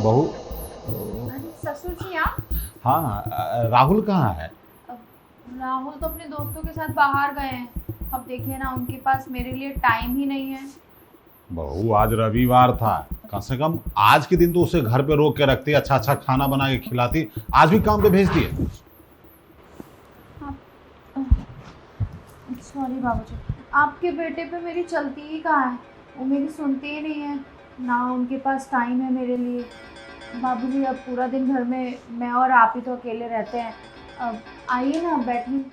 बहू। अरे ससुर जी आप? हाँ, राहुल कहाँ है? अब राहुल तो अपने दोस्तों के साथ बाहर गए हैं। अब देखिए ना, उनके पास मेरे लिए टाइम ही नहीं है। बहू आज रविवार था, कम से कम आज के दिन तो उसे घर पे रोक के रखती, अच्छा अच्छा खाना बना के खिलाती। आज भी काम पे भेज दिए। सॉरी बाबूजी, आपके बेटे पे मेरी चलती ही कहाँ है। वो मेरी सुनते ही नहीं है, ना उनके पास टाइम है मेरे लिए। बाबूजी अब पूरा दिन घर में मैं और आप ही तो अकेले रहते हैं। अब आइए ना, बैठिए।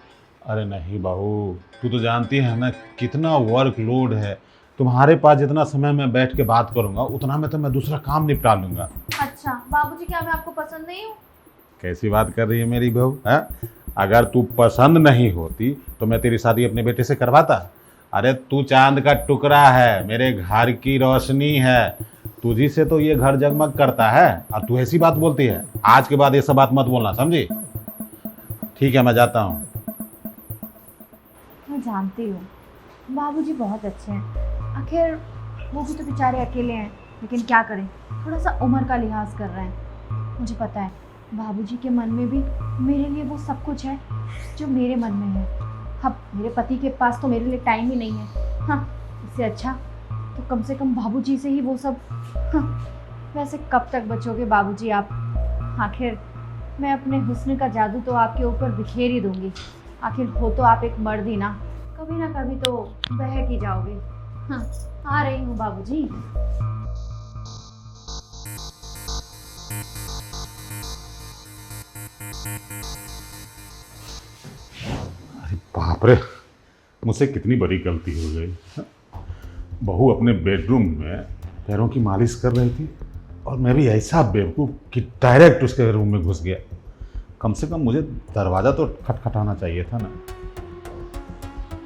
अरे नहीं बहू, तू तो जानती है ना कितना वर्क लोड है। तुम्हारे पास जितना समय मैं बैठ के बात करूंगा उतना में तो मैं दूसरा काम निपटा लूंगा। अच्छा बाबूजी, क्या मैं आपको पसंद नहीं हूँ? कैसी बात कर रही है मेरी बहू है? अगर तू पसंद नहीं होती तो मैं तेरी शादी अपने बेटे से करवाता। अरे तू चांद का टुकड़ा है, मेरे घर की रोशनी है। तुझी से तो ये घर जगमग करता है और तू ऐसी बात बोलती है। आज के बाद ये सब बात मत बोलना, समझी? ठीक है, मैं जाता हूँ। मैं जानती हूँ बाबूजी बहुत अच्छे हैं। आखिर वो भी तो बेचारे अकेले हैं, लेकिन क्या करें, थोड़ा सा उम्र का लिहाज कर रहे हैं। मुझे पता है बाबूजी के मन में भी मेरे लिए वो सब कुछ है जो मेरे मन में है। अब मेरे पति के पास तो मेरे लिए टाइम ही नहीं है। हाँ, इससे अच्छा तो कम से कम बाबूजी से ही वो सब। हाँ, वैसे कब तक बचोगे बाबूजी आप? आखिर मैं अपने हुस्न का जादू तो आपके ऊपर बिखेर ही दूंगी। आखिर हो तो आप एक मर्द ही ना कभी तो बहक ही जाओगे। हाँ, आ रही हूँ बाबूजी। अरे बाप रे, मुझसे कितनी बड़ी गलती हो गई। बहू अपने बेडरूम में पैरों की मालिश कर रही थी और मैं भी ऐसा बेवकूफ़ कि डायरेक्ट उसके रूम में घुस गया। कम से कम मुझे दरवाज़ा तो खटखटाना चाहिए था ना,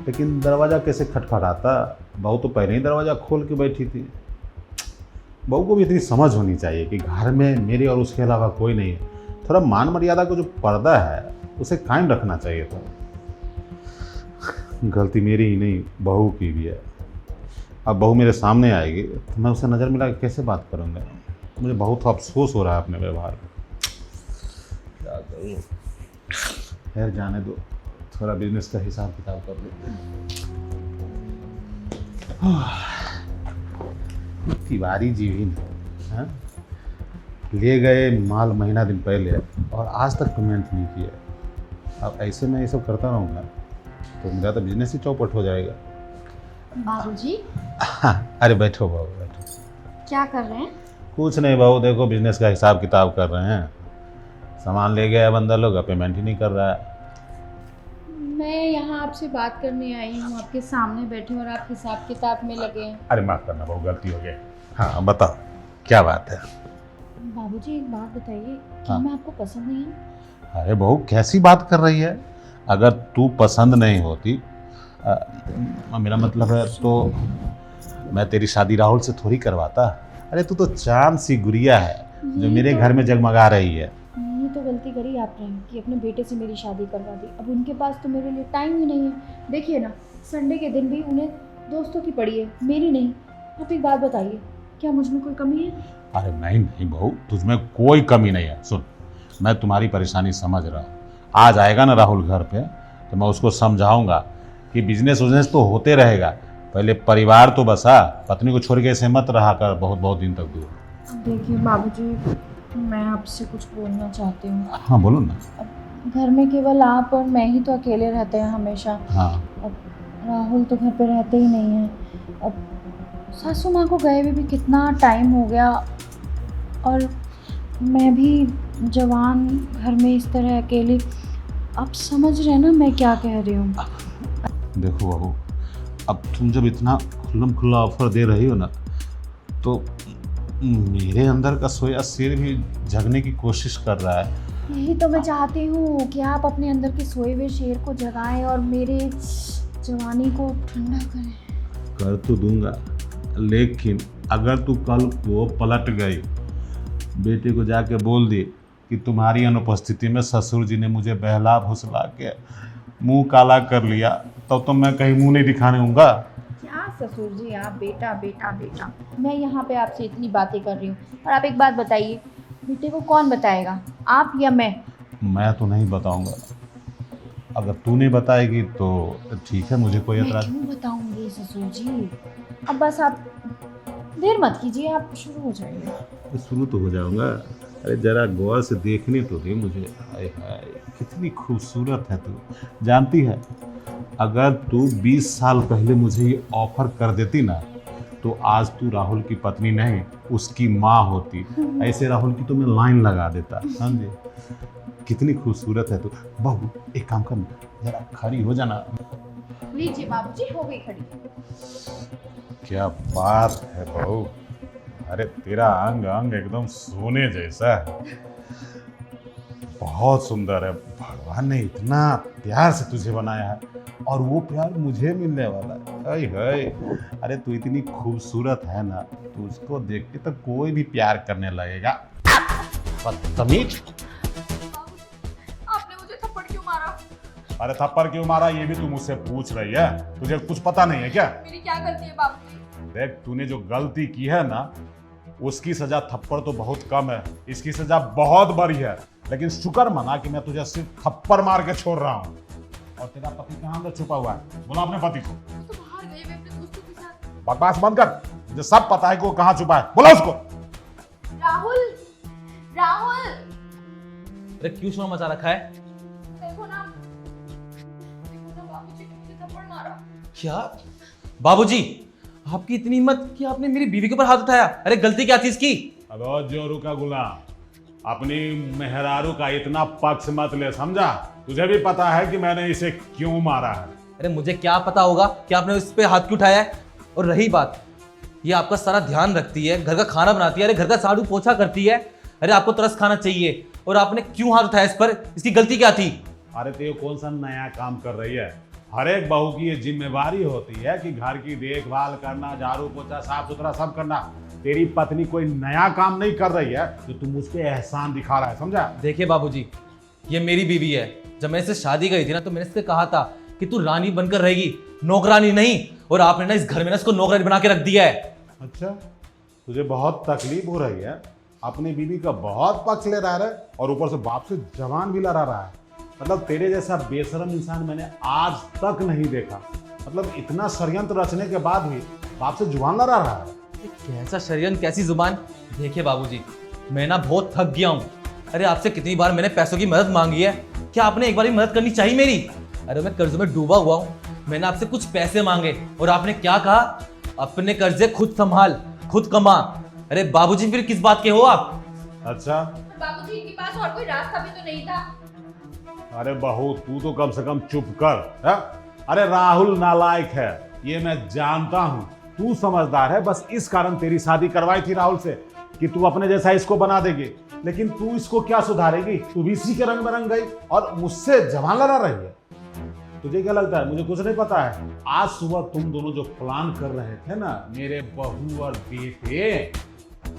लेकिन दरवाज़ा कैसे खटखटाता? बहू तो पहले ही दरवाज़ा खोल के बैठी थी। बहू को भी इतनी समझ होनी चाहिए कि घर में मेरे और उसके अलावा कोई नहीं है। थोड़ा मान मर्यादा को जो पर्दा है उसे कायम रखना चाहिए था। गलती मेरी ही नहीं, बहू की भी है। अब बहू मेरे सामने आएगी तो मैं उसे नज़र मिला के कैसे बात करूँगा? मुझे बहुत अफसोस हो रहा है अपने व्यवहार में। क्या करूँ? खैर जाने दो, थोड़ा बिजनेस का हिसाब किताब कर लेते हैं। तिवारी जी भी हाँ? ले गए माल महीना दिन पहले और आज तक पेमेंट नहीं किया। अब ऐसे मैं ये सब करता रहूँगा तो मेरा तो बिजनेस ही चौपट हो जाएगा। बाबूजी अरे बैठो बहू, बैठो। क्या कर रहे हैं? कुछ नहीं बहू, देखो बिजनेस का हिसाब किताब कर रहे हैं। सामान ले गया बंदा लोग, पेमेंट ही नहीं कर रहा है। मैं यहाँ आपसे बात करने आई हूँ, आपके सामने बैठे और आप हिसाब किताब में लगे हैं। अरे माफ़ करना बहू, गलती हो गई। हाँ बताओ, क्या बात है? बाबूजी एक बात बताइए, क्या हाँ। मैं आपको पसंद नहीं हूँ? अरे बहू कैसी बात कर रही है? अगर तू पसंद नहीं होती मेरा मतलब है तो मैं तेरी शादी राहुल से थोड़ी करवाता। अरे तू तो चांद सी गुड़िया है जो मेरे घर में जगमगा रही है। ये तो गलती करी आपने कि अपने बेटे से मेरी शादी करवा दी। अब उनके पास तो मेरे लिए टाइम ही नहीं है। देखिए ना, संडे के दिन भी उन्हें दोस्तों की पड़ी है, मेरी नहीं। आप एक बात बताइए, क्या मुझ में कोई कमी है? अरे नहीं नहीं बहू, तुझमें कोई कमी नहीं है। सुन, मैं तुम्हारी परेशानी समझ रहा हूँ। आज आएगा ना राहुल घर पे तो मैं उसको समझाऊंगा कि बिजनेस उजनेस तो होते रहेगा, पहले परिवार तो बसा। पत्नी को छोड़ के ऐसे मत रहा कर बहुत बहुत दिन तक दूर। देखिए बाबूजी, मैं आपसे कुछ बोलना चाहती हूँ। हाँ बोलो ना। अब घर में केवल आप और मैं ही तो अकेले रहते हैं हमेशा। हाँ। अब राहुल तो घर पे रहते ही नहीं हैं। अब सासू माँ को गए हुए भी कितना टाइम हो गया, और मैं भी जवान घर में इस तरह अकेली। आप समझ रहे हैं ना मैं क्या कह रही हूँ? देखो बहू, अब तुम जब इतना खुल्लम खुल्ला ऑफर दे रही हो ना तो मेरे अंदर का सोया शेर भी जगने की कोशिश कर रहा है। यही तो मैं चाहती हूँ कि आप अपने अंदर के सोए हुए शेर को जगाएं और मेरे जवानी को ठंडा करें। कर तो दूंगा, लेकिन अगर तू कल को पलट गई, बेटे को जाके बोल दी कि तुम्हारी अनुपस्थिति में ससुर जी ने मुझे बहला फुसला के मुंह काला कर लिया, तब तो मैं कहीं मुंह नहीं दिखाने दूंगा। क्या ससुर जी आप, बेटा बेटा बेटा। मैं यहाँ पे आपसे इतनी बातें कर रही हूँ और आप एक बात बताइए, बेटे को कौन बताएगा, आप या मैं तो नहीं बताऊंगा। अगर तू नहीं बताएगी तो ठीक है, मुझे कोई मैं एतराज। क्यों बताऊंगी ससुर जी। अब बस आप देर मत कीजिए, आप शुरू हो जाइए। शुरू तो हो जाऊंगा। अरे जरा गौर से देखने तो दे मुझे। हाय हाय, कितनी खूबसूरत है तू। जानती है, अगर तू 20 साल पहले मुझे ये ऑफर कर देती ना, तो आज तू राहुल की पत्नी नहीं, उसकी माँ होती। ऐसे राहुल की तो मैं लाइन लगा देता, समझे। कितनी खूबसूरत है तू। बहू एक काम कर, जरा खड़ी हो जाना। लीजिए बाबूजी, हो गई खड़ी। क्या बात है बहू। अरे तेरा अंग अंग एकदम सोने जैसा है। बहुत सुंदर है। भगवान ने इतना प्यार से तुझे बनाया है, और वो प्यार मुझे मिलने वाला है। हाय हाय। अरे तू इतनी खूबसूरत है ना, तू उसको देख के तो कोई भी प्यार करने लगेगा। बदतमीज। आपने मुझे थप्पड़ क्यों मारा? अरे थप्पड़ क्यों मारा ये भी तू मुझसे पूछ रही है? तुझे कुछ पता नहीं है क्या? मेरी क्या गलती है बाबूजी? देख, तूने जो गलती की है ना, उसकी सजा थप्पड़ तो बहुत कम है, इसकी सजा बहुत बड़ी है। लेकिन शुक्र मना कि मैं तुझे सिर्फ थप्पड़ मार के छोड़ रहा हूँ। और तेरा पति कहाँ अंदर छुपा हुआ है? बोला अपने पति को। तो बाहर गए हुए अपने दोस्तों के साथ। बकवास बंद कर, मुझे सब पता है कि वो कहाँ छुपा है। बोला उसको। राहुल, राहुल, अरे क्यों शोर मचा रखा है? देखो ना बाबूजी ने मुझे थप्पड़ मारा। क्या बाबूजी, आपकी इतनी हिम्मत कि आपने मेरी बीवी के ऊपर हाथ उठाया? अरे गलती क्या थी इसकी? अब और जोरू का गुलाम, अपनी मेहरारू का इतना पक्ष मत ले, समझा। तुझे भी पता है कि मैंने इसे क्यों मारा है। अरे मुझे क्या पता होगा कि आपने इस पे हाथ क्यों उठाया है? और रही बात, ये आपका सारा ध्यान रखती है, घर का खाना बनाती है, अरे घर का झाड़ू पोछा करती है। अरे आपको तरस खाना चाहिए, और आपने क्यों हाथ उठाया इस पर? इसकी गलती क्या थी? अरे तो ये कौन सा नया काम कर रही है? हर एक बहू की ये जिम्मेवारी होती है कि घर की देखभाल करना, झाड़ू पोछा, साफ सुथरा सब करना। तेरी पत्नी कोई नया काम नहीं कर रही है जो तुम मुझ पे एहसान दिखा रहा है, समझा। देखिए बाबूजी, ये मेरी बीवी है। जब मैं इससे शादी करी थी ना, तो मैंने इससे कहा था कि तू रानी बनकर रहेगी, नौकरानी नहीं। और आपने ना इस घर में ना इसको नौकरानी बना के रख दिया है। अच्छा, तुझे बहुत तकलीफ हो रही है, अपनी बीवी का बहुत पक्ष ले रहा है, और ऊपर से बाप से जवान भी लड़ा रहा है। मतलब तेरे जैसा बेशरम इंसान मैंने आज तक नहीं देखा। मतलब इतना षड्यंत्र रचने के बाद भी बाप से जुबान लड़ा रहा है। ये कैसा षड्यंत्र, कैसी जुबान? देखिए बाबूजी, मैं ना बहुत थक गया हूँ। अरे आपसे कितनी बार मैंने पैसों की मदद मांगी है, क्या आपने एक बार भी मदद करनी चाहिए मेरी? अरे मैं कर्ज में डूबा हुआ हूँ, मैंने आपसे कुछ पैसे मांगे और आपने क्या कहा? अपने कर्जे खुद संभाल, खुद कमा। अरे बाबूजी, फिर किस बात के हो आप? अच्छा, बाबूजी के पास और कोई रास्ता भी तो नहीं था। अरे बहू तू तो कम से कम चुप कर है? अरे राहुल नालायक है, ये मैं जानता हूँ। तू समझदार है, बस इस कारण तेरी शादी करवाई थी राहुल से कि तू अपने जैसा इसको बना देगी। लेकिन तू इसको क्या सुधारेगी? तू भी इसी के रंग में रंग गई और मुझसे जवान लड़ा रही है। तुझे क्या लगता है मुझे कुछ नहीं पता है? आज सुबह तुम दोनों जो प्लान कर रहे थे ना, मेरे बहू और बेटे,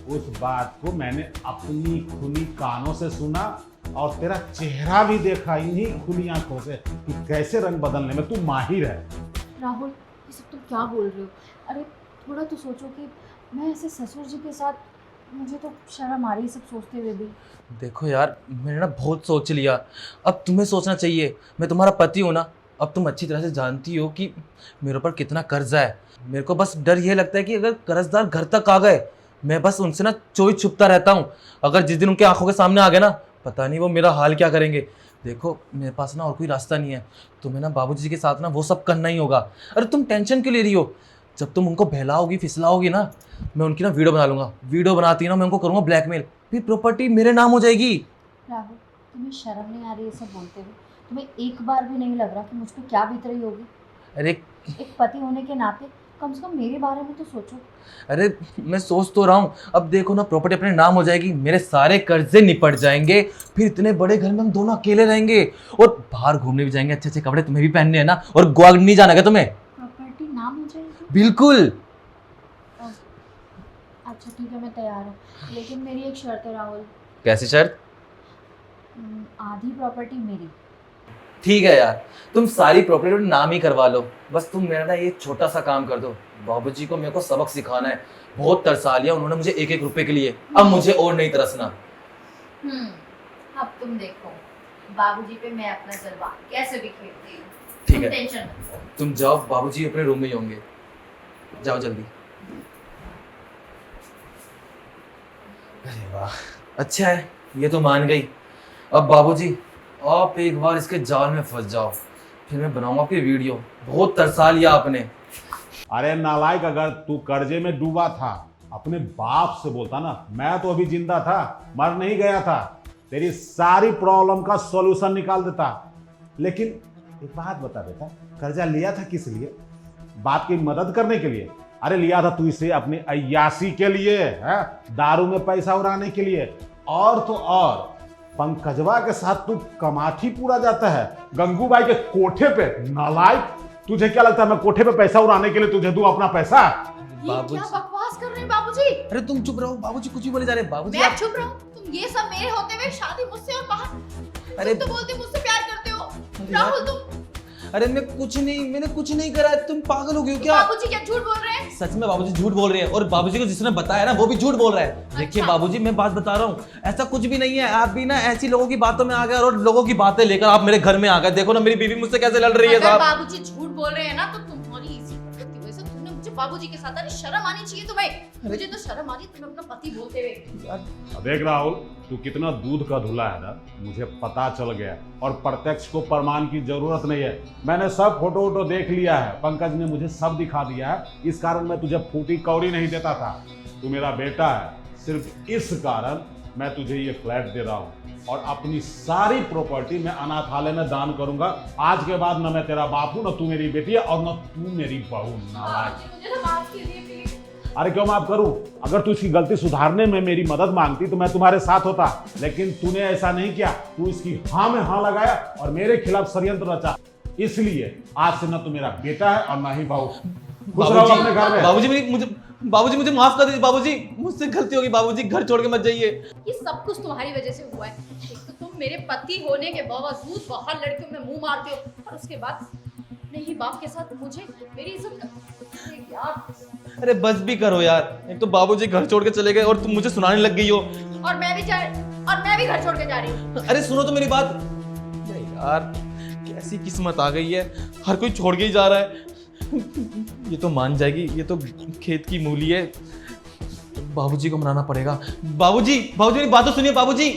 उस बात को मैंने अपनी खुली कानों से सुना, और तेरा चेहरा भी देखा इन्हीं खुली आंखों से कि कैसे रंग बदलने में तू माहिर है। राहुल, ये सब तुम क्या बोल रहे हो? अरे थोड़ा तो सोचो कि मैं ऐसे ससुर जी के साथ, मुझे तो शर्म आ रही है सब सोचते हुए भी। देखो यार, मैंने ना बहुत सोच लिया, अब तुम्हें सोचना चाहिए। मैं तुम्हारा पति हूँ ना, अब तुम अच्छी तरह से जानती हो कि मेरे ऊपर कितना कर्जा है। मेरे को बस डर ये लगता है कि अगर कर्जदार घर तक आ गए, मैं बस उनसे ना चोरी छुपता रहता हूँ। अगर जिस दिन उनके आंखों के सामने आ गए ना, पता नहीं वो मेरा हाल क्या करेंगे। देखो मेरे पास ना और कोई रास्ता नहीं है, तुम्हें ना बाबूजी के साथ ना वो सब करना ही होगा। अरे तुम टेंशन क्यों ले रही हो? जब तुम उनको बहलाओगी फिसलाओगी ना, मैं उनकी ना वीडियो बना लूंगा। वीडियो बनाती ना मैं उनको करूँगा ब्लैकमेल, फिर प्रॉपर्टी मेरे नाम हो जाएगी। राहुल, तुम्हें शर्म नहीं आ रही ये सब बोलते हुए? तुम्हें एक बार भी नहीं लग रहा कि मुझ पर क्या बीत रही होगी? अरे एक पति होने के नाते कम से कम मेरे बारे में तो सोचो। अरे मैं सोच तो रहा हूँ। अब देखो ना, प्रॉपर्टी अपने नाम हो जाएगी, मेरे सारे कर्जे निपट जाएंगे, फिर इतने बड़े घर में हम दोनों अकेले रहेंगे, और बाहर घूमने भी जाएंगे। अच्छे अच्छे कपड़े तुम्हें भी पहनने हैं ना, और गोवा नहीं जाना क्या तुम्हें? प्रॉपर्टी नाम हो जाएगी? बिल्कुल। अच्छा ठीक है, मैं तैयार हूँ, लेकिन मेरी एक शर्त है राहुल। कैसी शर्त? आधी प्रॉपर्टी मेरी। ठीक है यार, तुम सारी प्रॉपर्टी नाम ही करवा लो, बस तुम मेरा ना ये छोटा सा काम कर दो। बाबूजी को मेरे को सबक सिखाना है, बहुत तरसा लिया उन्होंने मुझे एक एक रुपए के लिए, अब मुझे और नहीं तरसना। अब तुम देखो बाबूजी पे मैं अपना जलवा कैसे बिखेरती हूँ। ठीक तुम है। टेंशन मत लो। तुम जाओ, बाबूजी अपने रूम में ही होंगे, जाओ जल्दी। अरे वाह, अच्छा है ये तो मान गई। अब बाबूजी आप एक बार इसके जाल में फंस जाओ, फिर मैं बनाऊंगा आपकी वीडियो। बहुत तरसा लिया आपने। अरे नालायक, अगर तू कर्जे में डूबा था अपने बाप से बोलता ना, मैं तो अभी जिंदा था, मर नहीं गया था, तेरी सारी प्रॉब्लम का सॉल्यूशन निकाल देता। लेकिन एक बात बता बेटा, कर्जा लिया था किस लिए? बाप की मदद करने के लिए? अरे लिया था तू इसे अपनी अय्यासी के लिए, है दारू में पैसा उड़ाने के लिए। और तो और पंकजवा के साथ तू कमाठी पूरा जाता है गंगूबाई के कोठे पे। नालायक, तुझे क्या लगता है मैं कोठे पे पैसा उड़ाने के लिए तुझे दूं अपना पैसा? ये बाबूजी। क्या बकवास कर रहे हैं बाबूजी? अरे तुम चुप रहो, बाबूजी कुछ भी बोले जा रहे हैं। बाबूजी मैं आप चुप रहूं? तुम ये सब मेरे होते हुए शादी मुझसे और बाहर अरे तुम तो बोलते मुझसे प्यार करते हो। अरे राहुल तुम अरे मैंने कुछ नहीं करा। तुम पागल हो गई हो क्या? बाबूजी क्या झूठ बोल रहे हैं? सच में बाबूजी झूठ बोल रहे हैं, और बाबूजी को जिसने बताया ना वो भी झूठ बोल रहा है। देखिए अच्छा। बाबूजी, मैं बात बता रहा हूँ, ऐसा कुछ भी नहीं है। आप भी ना ऐसी लोगों की बातों में आ गए और लोगों की बातें लेकर आप मेरे घर में आ गए। देखो ना मेरी बीवी मुझसे कैसे लड़ रही है अगर साहब। बाबूजी झूठ बोल रहे हैं ना तो तुम्हारी इसी हरकत की वजह से तुमने मुझे बाबूजी के साथ, अरे शर्म आनी चाहिए तुम्हें। मुझे तो शर्म आ रही तुम्हें अपना पति बोलते हुए। अब देख राहुल, तू कितना दूध का धुला है ना, मुझे पता चल गया। और प्रत्यक्ष को प्रमाण की जरूरत नहीं है, मैंने सब फोटो वोटो देख लिया है, पंकज ने मुझे सब दिखा दिया है। इस कारण मैं तुझे फूटी कौड़ी नहीं देता था। तू मेरा बेटा है, सिर्फ इस कारण मैं तुझे ये फ्लैट दे रहा हूँ, और अपनी सारी प्रॉपर्टी मैं अनाथालय में दान करूंगा। आज के बाद न मैं तेरा बाप हूं, न तू मेरी बेटी है, और न तू मेरी बहू। नालायक। मुझे तो माफ कीजिए प्लीज। अरे क्यों माफ करूं? अगर तू इसकी गलती सुधारने में मेरी मदद मांगती तो मैं तुम्हारे साथ होता, लेकिन तूने ऐसा नहीं किया। तू इसकी हाँ में हाँ लगाया और मेरे खिलाफ षड्यंत्र रचा। इसलिए आज से न तू मेरा बेटा है और ना ही बहू। खुश रहो अपने घर में। बाबूजी मुझे माफ कर दीजिए। बाबूजी मुझसे गलती होगी। बाबूजी घर छोड़ के मत जाइए। ये सब कुछ तुम्हारी वजह से हुआ है। एक तो तुम मेरे पति होने के बावजूद बाहर लड़कियों में मुंह मारते हो, और उसके बाद अपने ही बाप के साथ मुझे मेरी इज्जत अरे यार। अरे बस भी करो यार, एक तो बाबूजी घर छोड़ के चले गए और तुम मुझे सुनाने लग गई हो। और मैं भी घर छोड़ के जा रही हूँ। अरे सुनो तो मेरी बात। अरे यार कैसी किस्मत आ गई है, हर कोई छोड़ के ही जा रहा है। ये तो मान जाएगी, ये तो खेत की मूली है। बाबूजी को मनाना पड़ेगा। बाबूजी मेरी बात तो सुनिए। बाबूजी